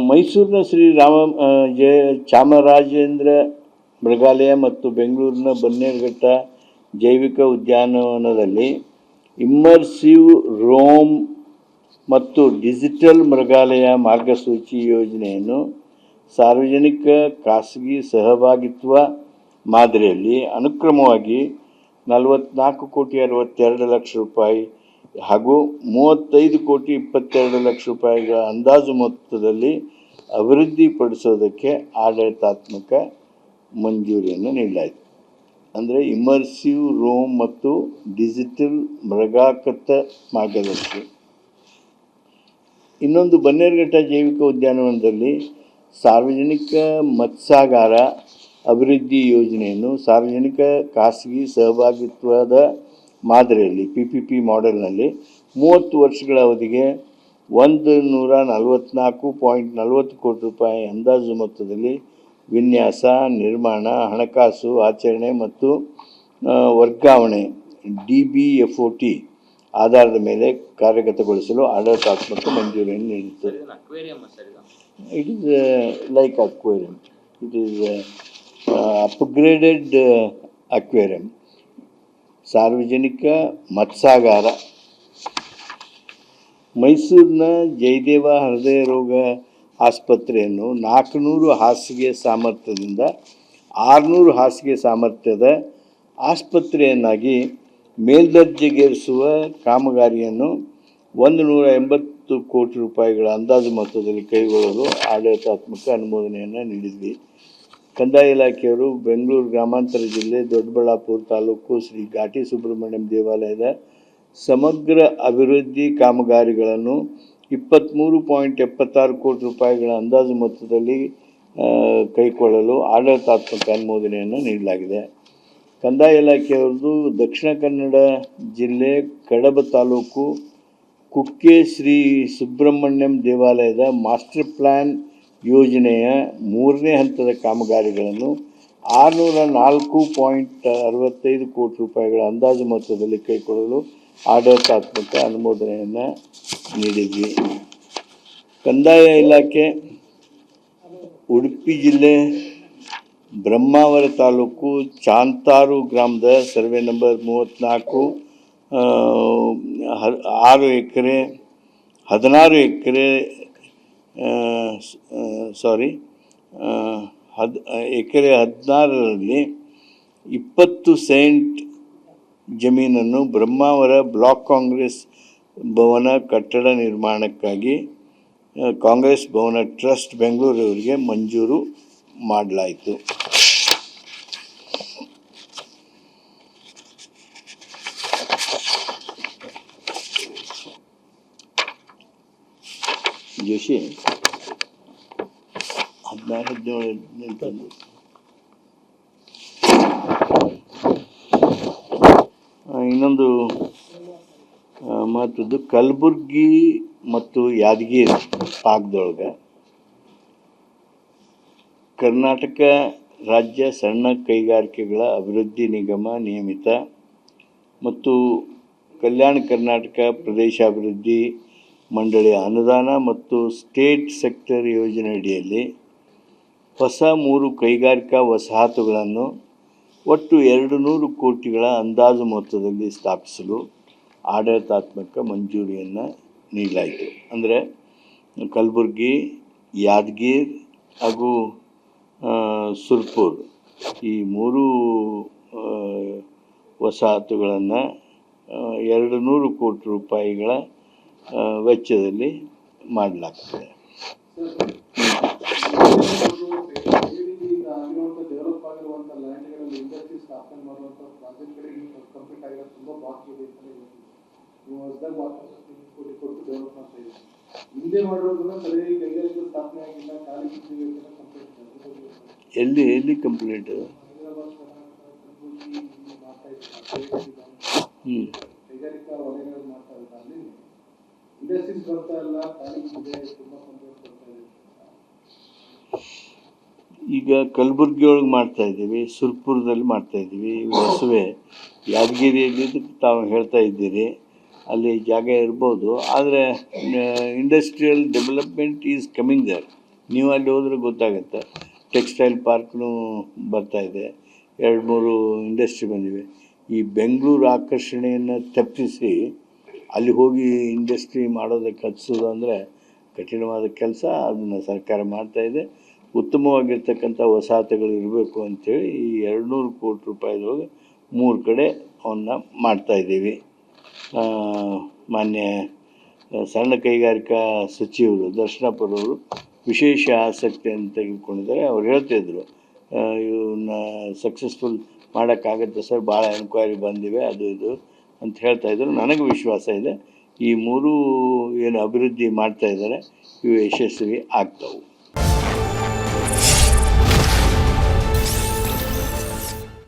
ಮೈಸೂರಿನ ಶ್ರೀ ಚಾಮರಾಜೇಂದ್ರ ಮೃಗಾಲಯ ಮತ್ತು ಬೆಂಗಳೂರಿನ ಬನ್ನೇರುಘಟ್ಟ ಜೈವಿಕ ಉದ್ಯಾನವನದಲ್ಲಿ ಇಮ್ಮರ್ಸಿವ್ ರೋಮ್ ಮತ್ತು ಡಿಜಿಟಲ್ ಮೃಗಾಲಯ ಮಾರ್ಗಸೂಚಿ ಯೋಜನೆಯನ್ನು ಸಾರ್ವಜನಿಕ ಖಾಸಗಿ ಸಹಭಾಗಿತ್ವ ಮಾದರಿಯಲ್ಲಿ ಅನುಕ್ರಮವಾಗಿ 44,62,00,000 ರೂಪಾಯಿ ಹಾಗೂ 35,22,00,000 ರೂಪಾಯಿಗಳ ಅಂದಾಜು ಮೊತ್ತದಲ್ಲಿ ಅಭಿವೃದ್ಧಿಪಡಿಸೋದಕ್ಕೆ ಆಡಳಿತಾತ್ಮಕ ಮಂಜೂರಿಯನ್ನು ನೀಡಲಾಯಿತು. ಅಂದರೆ ಇಮ್ಮರ್ಸಿವ್ ರೋಮ್ ಮತ್ತು ಡಿಜಿಟಲ್ ಮೃಗಾಕತ್ತ ಮಾರ್ಗದರ್ಶಿ. ಇನ್ನೊಂದು ಬನ್ನೇರುಘಟ್ಟ ಜೈವಿಕ ಉದ್ಯಾನವನದಲ್ಲಿ ಸಾರ್ವಜನಿಕ ಮತ್ಸ್ಯಾಗಾರ ಅಭಿವೃದ್ಧಿ ಯೋಜನೆಯನ್ನು ಸಾರ್ವಜನಿಕ ಖಾಸಗಿ ಸಹಭಾಗಿತ್ವದ ಮಾದರಿಯಲ್ಲಿ PPP ಮಾಡೆಲ್ನಲ್ಲಿ 30 ವರ್ಷಗಳ ಅವಧಿಗೆ 144.40 ಕೋಟಿ ರೂಪಾಯಿ ಅಂದಾಜು ಮೊತ್ತದಲ್ಲಿ ವಿನ್ಯಾಸ, ನಿರ್ಮಾಣ, ಹಣಕಾಸು, ಆಚರಣೆ ಮತ್ತು ವರ್ಗಾವಣೆ DBFOT ಆಧಾರದ ಮೇಲೆ ಕಾರ್ಯಗತಗೊಳಿಸಲು ಆಡಳಿತಾತ್ಮಕ ಮಂಜೂರಿಯನ್ನು ನೀಡಿತು. It is like aquarium. It is upgraded aquarium. ಸಾರ್ವಜನಿಕ ಮತ್ಸ್ಯಾಗಾರ. ಮೈಸೂರಿನ ಜಯದೇವ ಹೃದಯ ರೋಗ ಆಸ್ಪತ್ರೆಯನ್ನು 400 ಹಾಸಿಗೆ ಸಾಮರ್ಥ್ಯದಿಂದ 600 ಹಾಸಿಗೆ ಸಾಮರ್ಥ್ಯದ ಆಸ್ಪತ್ರೆಯನ್ನಾಗಿ ಮೇಲ್ದರ್ಜೆಗೇರಿಸುವ ಕಾಮಗಾರಿಯನ್ನು 180 ಕೋಟಿ ರೂಪಾಯಿಗಳ ಅಂದಾಜು ಮೊತ್ತದಲ್ಲಿ ಕೈಗೊಳ್ಳಲು ಆಡಳಿತಾತ್ಮಕ ಅನುಮೋದನೆಯನ್ನು ನೀಡಿದ್ವಿ. ಕಂದಾಯ ಇಲಾಖೆಯವರು ಬೆಂಗಳೂರು ಗ್ರಾಮಾಂತರ ಜಿಲ್ಲೆ ದೊಡ್ಡಬಳ್ಳಾಪುರ ತಾಲೂಕು ಶ್ರೀ ಘಾಟಿ ಸುಬ್ರಹ್ಮಣ್ಯಂ ದೇವಾಲಯದ ಸಮಗ್ರ ಅಭಿವೃದ್ಧಿ ಕಾಮಗಾರಿಗಳನ್ನು 23.76 ಕೋಟಿ ರೂಪಾಯಿಗಳ ಅಂದಾಜು ಮೊತ್ತದಲ್ಲಿ ಕೈಗೊಳ್ಳಲು ಆಡಳಿತಾತ್ಮಕ ಅನುಮೋದನೆಯನ್ನು ನೀಡಲಾಗಿದೆ. ಕಂದಾಯ ಇಲಾಖೆಯವ್ರದ್ದು ದಕ್ಷಿಣ ಕನ್ನಡ ಜಿಲ್ಲೆ ಕಡಬ ತಾಲೂಕು ಕುಕ್ಕೆ ಶ್ರೀ ಸುಬ್ರಹ್ಮಣ್ಯಂ ದೇವಾಲಯದ ಮಾಸ್ಟರ್ ಪ್ಲ್ಯಾನ್ ಯೋಜನೆಯ 3ನೇ ಹಂತದ ಕಾಮಗಾರಿಗಳನ್ನು 604.65 ಕೋಟಿ ರೂಪಾಯಿಗಳ ಅಂದಾಜು ಮೊತ್ತದಲ್ಲಿ ಕೈಗೊಳ್ಳಲು ಆಡಳಿತಾತ್ಮಕ ಅನುಮೋದನೆಯನ್ನು ನೀಡಿದ್ವಿ. ಕಂದಾಯ ಇಲಾಖೆ ಉಡುಪಿ ಜಿಲ್ಲೆ ಬ್ರಹ್ಮಾವರ ತಾಲೂಕು ಚಾಂತಾರು ಗ್ರಾಮದ ಸರ್ವೆ ನಂಬರ್ 34 16 ಎಕರೆ 16ರಲ್ಲಿ 20 ಸೆಂಟ್ ಜಮೀನನ್ನು ಬ್ರಹ್ಮಾವರ ಬ್ಲಾಕ್ ಕಾಂಗ್ರೆಸ್ ಭವನ ಕಟ್ಟಡ ನಿರ್ಮಾಣಕ್ಕಾಗಿ ಕಾಂಗ್ರೆಸ್ ಭವನ ಟ್ರಸ್ಟ್ ಬೆಂಗಳೂರವರಿಗೆ ಮಂಜೂರು ಮಾಡಲಾಯಿತು. ಜೋಶಿ 16-17 ಇನ್ನೊಂದು ಮಹತ್ವದ್ದು ಕಲಬುರ್ಗಿ ಮತ್ತು ಯಾದಗಿರಿ ಭಾಗದೊಳಗೆ ಕರ್ನಾಟಕ ರಾಜ್ಯ ಸಣ್ಣ ಕೈಗಾರಿಕೆಗಳ ಅಭಿವೃದ್ಧಿ ನಿಗಮ ನಿಯಮಿತ ಮತ್ತು ಕಲ್ಯಾಣ ಕರ್ನಾಟಕ ಪ್ರದೇಶಾಭಿವೃದ್ಧಿ ಮಂಡಳಿಯ ಅನುದಾನ ಮತ್ತು ಸ್ಟೇಟ್ ಸೆಕ್ಟರ್ ಯೋಜನೆ ಅಡಿಯಲ್ಲಿ ಹೊಸ 3 ಕೈಗಾರಿಕಾ ವಸಾಹತುಗಳನ್ನು ಒಟ್ಟು 200 ಕೋಟಿಗಳ ಅಂದಾಜು ಮೊತ್ತದಲ್ಲಿ ಸ್ಥಾಪಿಸಲು ಆಡಳಿತಾತ್ಮಕ ಮಂಜೂರಿಯನ್ನು ನೀಡಲಾಯಿತು. ಅಂದರೆ ಕಲಬುರ್ಗಿ, ಯಾದಗಿರಿ ಹಾಗೂ ಸುರ್ಪುರ್ ಈ 3 ವಸಾಹತುಗಳನ್ನು 200 ಕೋಟಿ ರೂಪಾಯಿಗಳ ವೆಚ್ಚದಲ್ಲಿ ಮಾಡಲಾಗ್ತದೆ. ಎಲ್ಲಿ ಕಂಪ್ಲೀಟ್? ಈಗ ಕಲಬುರ್ಗಿ ಒಳಗೆ ಮಾಡ್ತಾ ಇದ್ದೀವಿ, ಸುರ್ಪುರದಲ್ಲಿ ಮಾಡ್ತಾ ಇದ್ದೀವಿ, ಹೊಸವೆ ಯಾದಗಿರಿಯಲ್ಲಿ ತಾವು ಹೇಳ್ತಾ ಇದ್ದೀರಿ. ಅಲ್ಲಿ ಜಾಗ ಇರ್ಬೋದು. ಆದರೆ industrial development is coming there. ನೀವು ಅಲ್ಲಿ ಹೋದ್ರೆ ಗೊತ್ತಾಗುತ್ತೆ. ಟೆಕ್ಸ್ಟೈಲ್ ಪಾರ್ಕ್ನೂ ಬರ್ತಾಯಿದೆ, 2-3 ಇಂಡಸ್ಟ್ರಿ ಬಂದಿವೆ. ಈ ಬೆಂಗಳೂರು ಆಕರ್ಷಣೆಯನ್ನು ತಪ್ಪಿಸಿ ಅಲ್ಲಿ ಹೋಗಿ ಇಂಡಸ್ಟ್ರಿ ಮಾಡೋದಕ್ಕೆ ಹಚ್ಸೋದು ಅಂದರೆ ಕಠಿಣವಾದ ಕೆಲಸ. ಅದನ್ನು ಸರ್ಕಾರ ಮಾಡ್ತಾಯಿದೆ. ಉತ್ತಮವಾಗಿರ್ತಕ್ಕಂಥ ವಸಾಹತುಗಳು ಇರಬೇಕು ಅಂಥೇಳಿ ಈ 200 ಕೋಟಿ ರೂಪಾಯಿದೊಳಗೆ 3 ಕಡೆ ಅವನ್ನ ಮಾಡ್ತಾಯಿದ್ದೀವಿ. ಮಾನ್ಯ ಸಣ್ಣ ಕೈಗಾರಿಕಾ ಸಚಿವರು ದರ್ಶನಪುರವರು ವಿಶೇಷ ಆಸಕ್ತಿಯನ್ನು ತೆಗೆದುಕೊಂಡಿದ್ದಾರೆ. ಅವ್ರು ಹೇಳ್ತಿದ್ರು, ಇವನ್ನ ಸಕ್ಸಸ್ಫುಲ್ ಮಾಡೋಕ್ಕಾಗತ್ತೆ ಸರ್, ಭಾಳ ಎನ್ಕ್ವೈರಿ ಬಂದಿವೆ, ಅದು ಇದು ಅಂತ ಹೇಳ್ತಾಯಿದ್ರು. ನನಗೆ ವಿಶ್ವಾಸ ಇದೆ ಈ 3 ಏನು ಅಭಿವೃದ್ಧಿ ಮಾಡ್ತಾಯಿದ್ದಾರೆ ಇವು ಯಶಸ್ವಿ ಆಗ್ತವೆ.